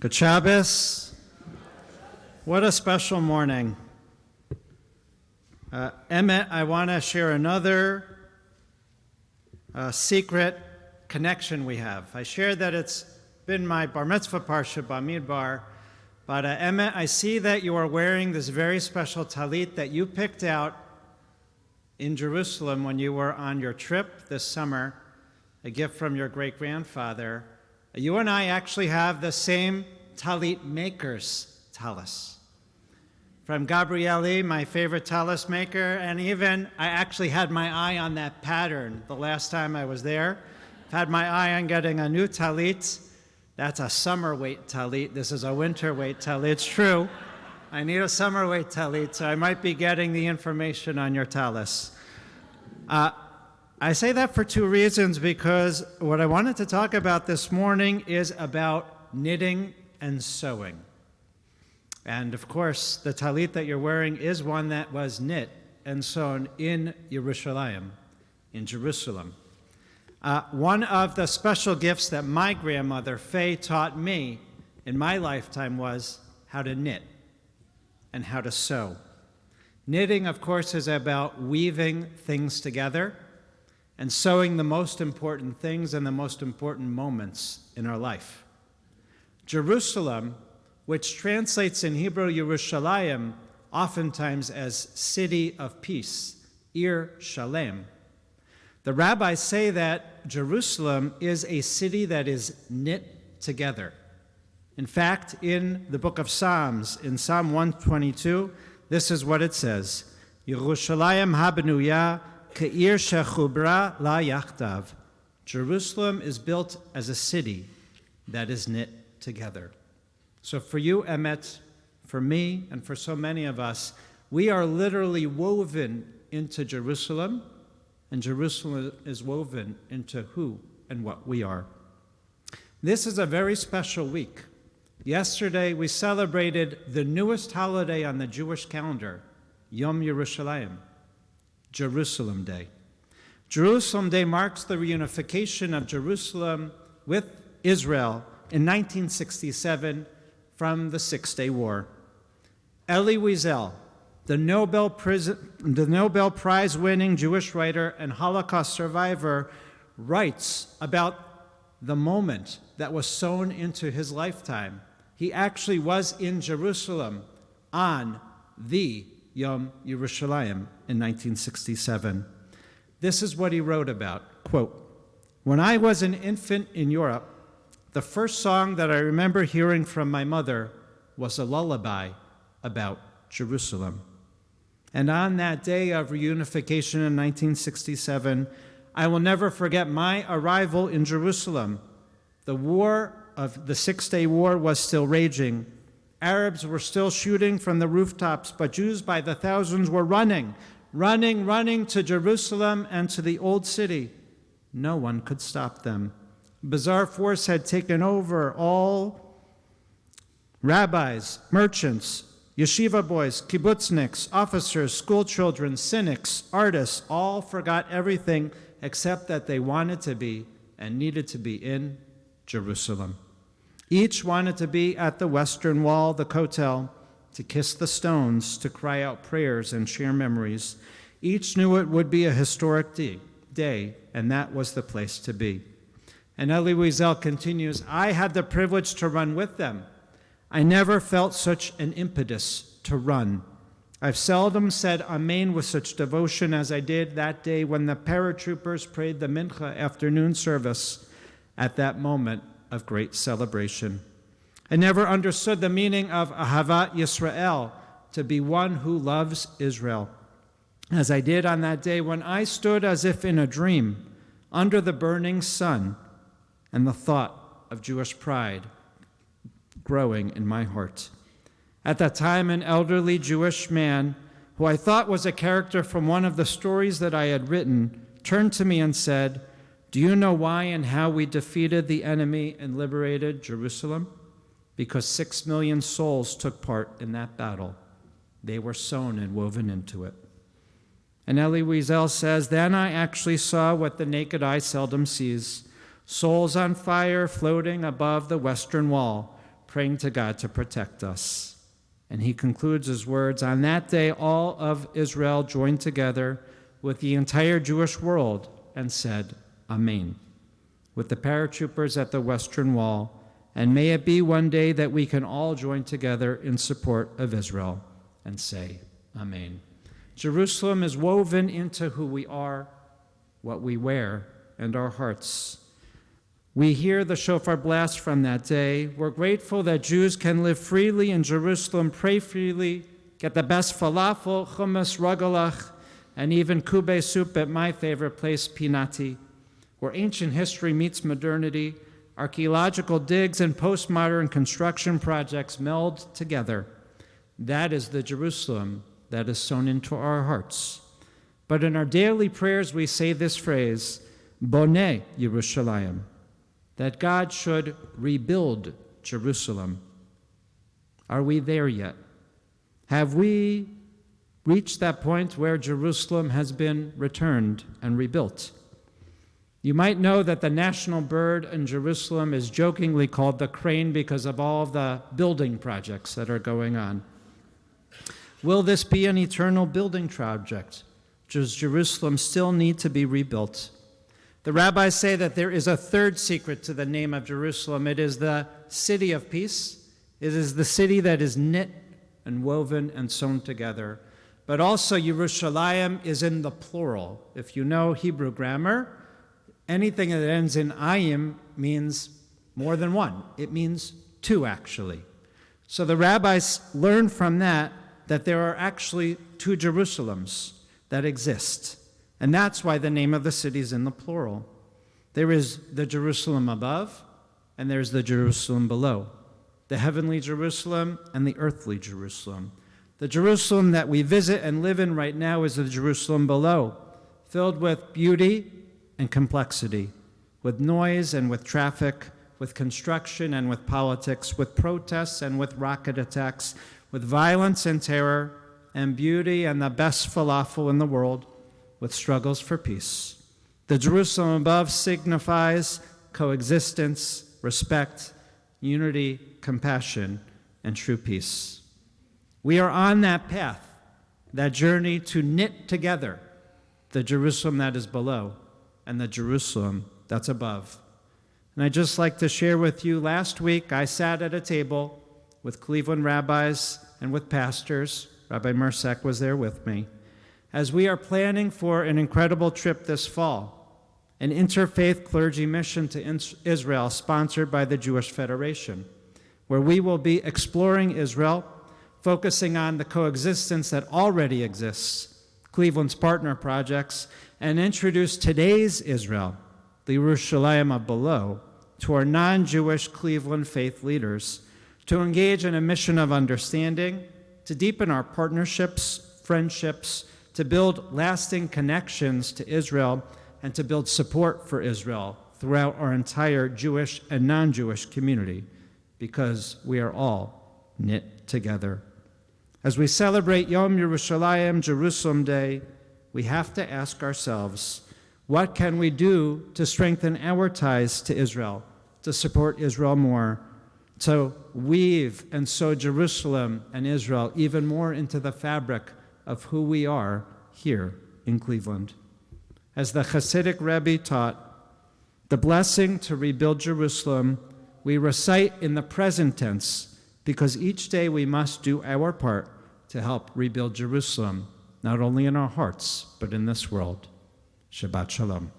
Good Shabbos. What a special morning. Emmett, I want to share another secret connection we have. I shared that it's been my bar mitzvah parsha, Bamidbar, but Emmett, I see that you are wearing this very special talit that you picked out in Jerusalem when you were on your trip this summer, a gift from your great-grandfather. You and I actually have the same talit maker's talis. From Gabriele, my favorite talis maker, and even I actually had my eye on that pattern the last time I was there. I've had my eye on getting a new talit. That's a summer weight talit. This is a winter weight talit. It's true. I need a summer weight talit, so I might be getting the information on your talis. I say that for two reasons, because what I wanted to talk about this morning is about knitting and sewing. And of course, the talit that you're wearing is one that was knit and sewn in Yerushalayim, in Jerusalem. One of the special gifts that my grandmother, Faye, taught me in my lifetime was how to knit and how to sew. Knitting, of course, is about weaving things together and sewing the most important things and the most important moments in our life. Jerusalem, which translates in Hebrew Yerushalayim oftentimes as city of peace, Ir Shalem. The rabbis say that Jerusalem is a city that is knit together. In fact, in the book of Psalms, in Psalm 122, this is what it says, Yerushalayim habenuya Ka'ir shechubra la yachtav. Jerusalem is built as a city that is knit together. So for you, Emmet, for me, and for so many of us, we are literally woven into Jerusalem, and Jerusalem is woven into who and what we are. This is a very special week. Yesterday, we celebrated the newest holiday on the Jewish calendar, Yom Yerushalayim, Jerusalem Day. Jerusalem Day marks the reunification of Jerusalem with Israel in 1967 from the Six-Day War. Elie Wiesel, the Nobel Prize-winning Jewish writer and Holocaust survivor, writes about the moment that was sewn into his lifetime. He actually was in Jerusalem on the Yom Yerushalayim in 1967. This is what he wrote about, quote, "When I was an infant in Europe, the first song that I remember hearing from my mother was a lullaby about Jerusalem. And on that day of reunification in 1967, I will never forget my arrival in Jerusalem. The war of the Six-Day War was still raging. Arabs were still shooting from the rooftops, but Jews by the thousands were running to Jerusalem and to the old city. No one could stop them. Bizarre force had taken over all rabbis, merchants, yeshiva boys, kibbutzniks, officers, school children, cynics, artists, all forgot everything except that they wanted to be and needed to be in Jerusalem. Each wanted to be at the Western Wall, the Kotel, to kiss the stones, to cry out prayers and share memories. Each knew it would be a historic day, and that was the place to be." And Elie Wiesel continues, "I had the privilege to run with them. I never felt such an impetus to run. I've seldom said Amen with such devotion as I did that day when the paratroopers prayed the Mincha afternoon service at that moment of great celebration. I never understood the meaning of Ahavat Yisrael, to be one who loves Israel, as I did on that day when I stood as if in a dream under the burning sun, and the thought of Jewish pride growing in my heart. At that time, an elderly Jewish man, who I thought was a character from one of the stories that I had written, turned to me and said, 'Do you know why and how we defeated the enemy and liberated Jerusalem? Because 6 million souls took part in that battle. They were sewn and woven into it.' And Elie Wiesel says, "Then I actually saw what the naked eye seldom sees, souls on fire floating above the Western Wall, praying to God to protect us. And he concludes his words, "On that day, all of Israel joined together with the entire Jewish world and said, Amen," with the paratroopers at the Western Wall. And may it be one day that we can all join together in support of Israel and say, Amen. Jerusalem is woven into who we are, what we wear, and our hearts. We hear the shofar blast from that day. We're grateful that Jews can live freely in Jerusalem, pray freely, get the best falafel, hummus, ragalach, and even kube soup at my favorite place, Pinati, where ancient history meets modernity, archaeological digs and postmodern construction projects meld together. That is the Jerusalem that is sown into our hearts. But in our daily prayers, we say this phrase, Boneh Yerushalayim, that God should rebuild Jerusalem. Are we there yet? Have we reached that point where Jerusalem has been returned and rebuilt? You might know that the national bird in Jerusalem is jokingly called the crane because of all the building projects that are going on. Will this be an eternal building project? Does Jerusalem still need to be rebuilt? The rabbis say that there is a third secret to the name of Jerusalem. It is the city of peace. It is the city that is knit and woven and sewn together. But also Yerushalayim is in the plural. If you know Hebrew grammar, anything that ends in ayim means more than one. It means two, actually. So the rabbis learned from that there are actually two Jerusalems that exist. And that's why the name of the city is in the plural. There is the Jerusalem above, and there's the Jerusalem below, the heavenly Jerusalem and the earthly Jerusalem. The Jerusalem that we visit and live in right now is the Jerusalem below, filled with beauty and complexity, with noise and with traffic, with construction and with politics, with protests and with rocket attacks, with violence and terror, and beauty and the best falafel in the world, with struggles for peace. The Jerusalem above signifies coexistence, respect, unity, compassion, and true peace. We are on that path, that journey to knit together the Jerusalem that is below and the Jerusalem that's above. And I'd just like to share with you, last week I sat at a table with Cleveland rabbis and with pastors. Rabbi Mersak was there with me, as we are planning for an incredible trip this fall, an interfaith clergy mission to Israel sponsored by the Jewish Federation, where we will be exploring Israel, focusing on the coexistence that already exists, Cleveland's partner projects, and introduce today's Israel, the Yerushalayim of below, to our non-Jewish Cleveland faith leaders, to engage in a mission of understanding, to deepen our partnerships, friendships, to build lasting connections to Israel, and to build support for Israel throughout our entire Jewish and non-Jewish community, because we are all knit together. As we celebrate Yom Yerushalayim, Jerusalem Day, we have to ask ourselves, what can we do to strengthen our ties to Israel, to support Israel more, to weave and sew Jerusalem and Israel even more into the fabric of who we are here in Cleveland? As the Hasidic Rabbi taught, the blessing to rebuild Jerusalem we recite in the present tense, because each day we must do our part to help rebuild Jerusalem, not only in our hearts, but in this world. Shabbat Shalom.